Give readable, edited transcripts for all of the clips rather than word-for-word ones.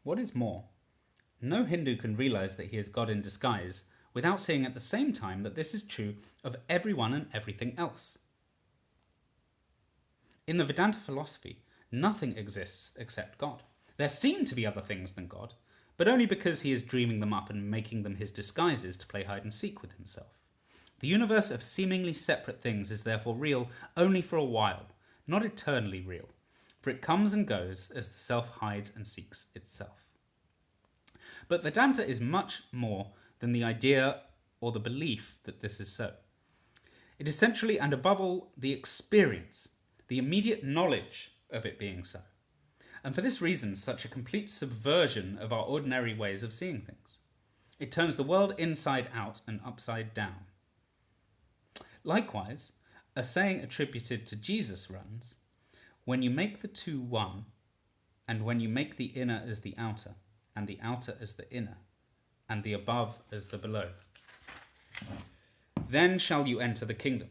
What is more, no Hindu can realize that he is God in disguise without seeing at the same time that this is true of everyone and everything else. In the Vedanta philosophy, nothing exists except God. There seem to be other things than God, but only because he is dreaming them up and making them his disguises to play hide and seek with himself. The universe of seemingly separate things is therefore real only for a while, not eternally real, for it comes and goes as the self hides and seeks itself. But Vedanta is much more than the idea or the belief that this is so. It is centrally and above all the experience, the immediate knowledge of it being so. And for this reason, such a complete subversion of our ordinary ways of seeing things. It turns the world inside out and upside down. Likewise, a saying attributed to Jesus runs, "When you make the two one, and when you make the inner as the outer, and the outer as the inner, and the above as the below, then shall you enter the kingdom.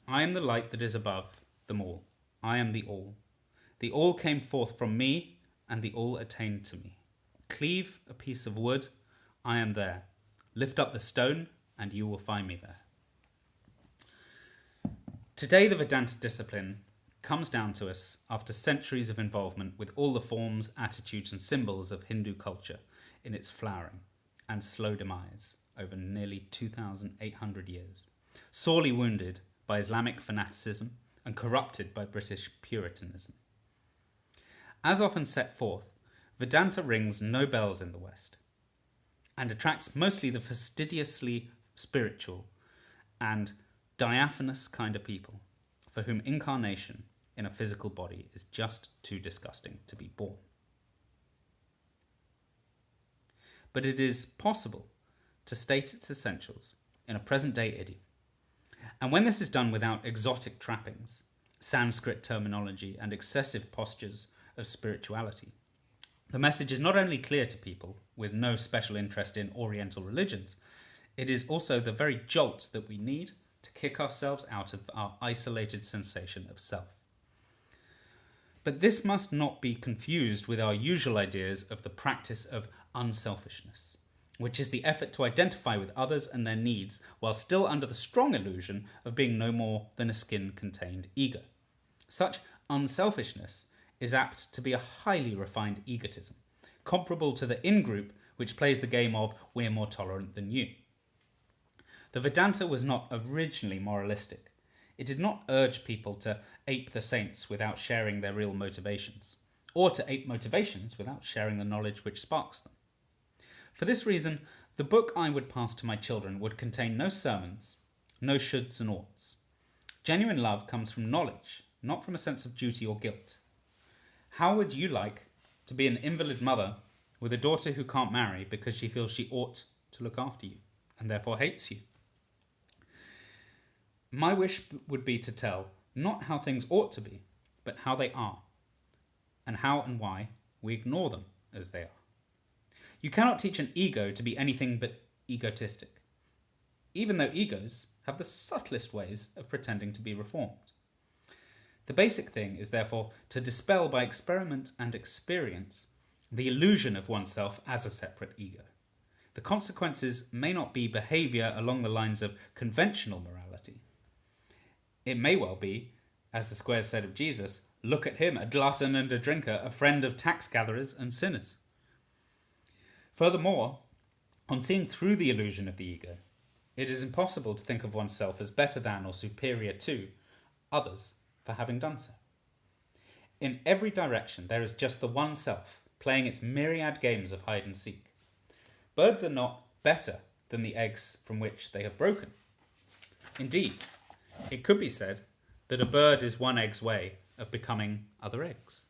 I am the light that is above them all. I am the all. The all came forth from me, and the all attained to me. Cleave a piece of wood, I am there. Lift up the stone, and you will find me there." Today, the Vedanta discipline comes down to us after centuries of involvement with all the forms, attitudes, and symbols of Hindu culture in its flowering and slow demise over nearly 2,800 years, sorely wounded by Islamic fanaticism and corrupted by British Puritanism. As often set forth, Vedanta rings no bells in the West and attracts mostly the fastidiously spiritual and diaphanous kind of people for whom incarnation in a physical body is just too disgusting to be borne. But it is possible to state its essentials in a present-day idiom. And when this is done without exotic trappings, Sanskrit terminology, and excessive postures of spirituality, the message is not only clear to people with no special interest in Oriental religions, it is also the very jolt that we need to kick ourselves out of our isolated sensation of self. But this must not be confused with our usual ideas of the practice of unselfishness, which is the effort to identify with others and their needs while still under the strong illusion of being no more than a skin-contained ego. Such unselfishness is apt to be a highly refined egotism, comparable to the in-group which plays the game of "we're more tolerant than you." The Vedanta was not originally moralistic. It did not urge people to ape the saints without sharing their real motivations, or to ape motivations without sharing the knowledge which sparks them. For this reason, the book I would pass to my children would contain no sermons, no shoulds and oughts. Genuine love comes from knowledge, not from a sense of duty or guilt. How would you like to be an invalid mother with a daughter who can't marry because she feels she ought to look after you and therefore hates you? My wish would be to tell not how things ought to be, but how they are, and how and why we ignore them as they are. You cannot teach an ego to be anything but egotistic, even though egos have the subtlest ways of pretending to be reformed. The basic thing is therefore to dispel by experiment and experience the illusion of oneself as a separate ego. The consequences may not be behaviour along the lines of conventional morality. It may well be, as the squares said of Jesus, "Look at him, a glutton and a drinker, a friend of tax gatherers and sinners." Furthermore, on seeing through the illusion of the ego, it is impossible to think of oneself as better than or superior to others for having done so. In every direction there is just the one self, playing its myriad games of hide and seek. Birds are not better than the eggs from which they have broken. Indeed, it could be said that a bird is one egg's way of becoming other eggs.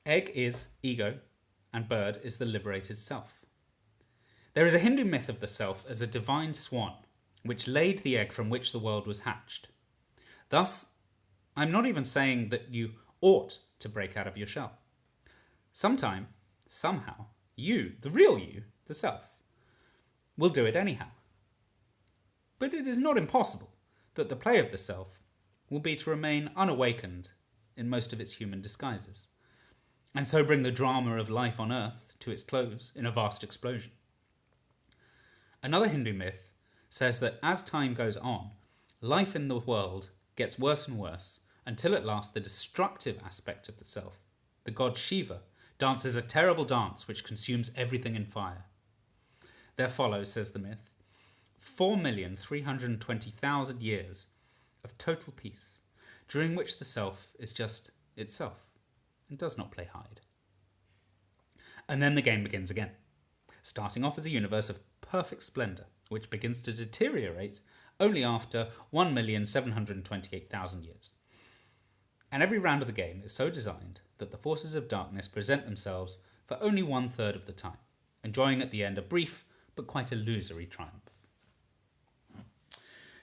Egg is ego, and bird is the liberated self. There is a Hindu myth of the self as a divine swan, which laid the egg from which the world was hatched. Thus, I'm not even saying that you ought to break out of your shell. Sometime, somehow, you, the real you, the self, will do it anyhow. But it is not impossible that the play of the self will be to remain unawakened in most of its human disguises. and so bring the drama of life on Earth to its close in a vast explosion. Another Hindu myth says that as time goes on, life in the world gets worse and worse until at last the destructive aspect of the self, the god Shiva, dances a terrible dance which consumes everything in fire. There follows, says the myth, 4,320,000 years of total peace, during which the self is just itself and does not play hide. And then the game begins again, starting off as a universe of perfect splendour, which begins to deteriorate only after 1,728,000 years. And every round of the game is so designed that the forces of darkness present themselves for only 1/3 of the time, enjoying at the end a brief but quite illusory triumph.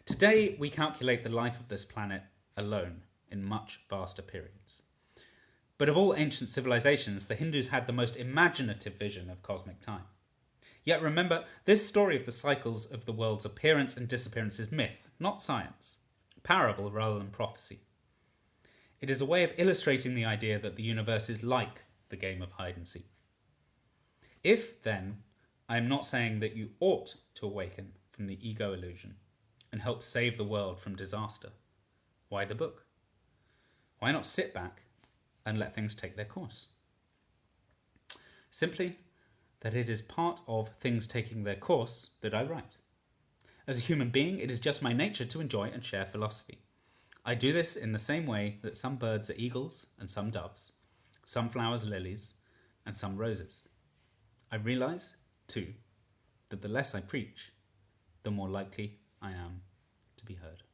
Today, we calculate the life of this planet alone in much vaster periods. But of all ancient civilizations, the Hindus had the most imaginative vision of cosmic time. Yet remember, this story of the cycles of the world's appearance and disappearance is myth, not science, parable rather than prophecy. It is a way of illustrating the idea that the universe is like the game of hide and seek. If, then, I am not saying that you ought to awaken from the ego illusion and help save the world from disaster, why the book? Why not sit back and let things take their course? Simply that it is part of things taking their course that I write. As a human being, it is just my nature to enjoy and share philosophy. I do this in the same way that some birds are eagles and some doves, some flowers lilies and some roses. I realise, too, that the less I preach, the more likely I am to be heard.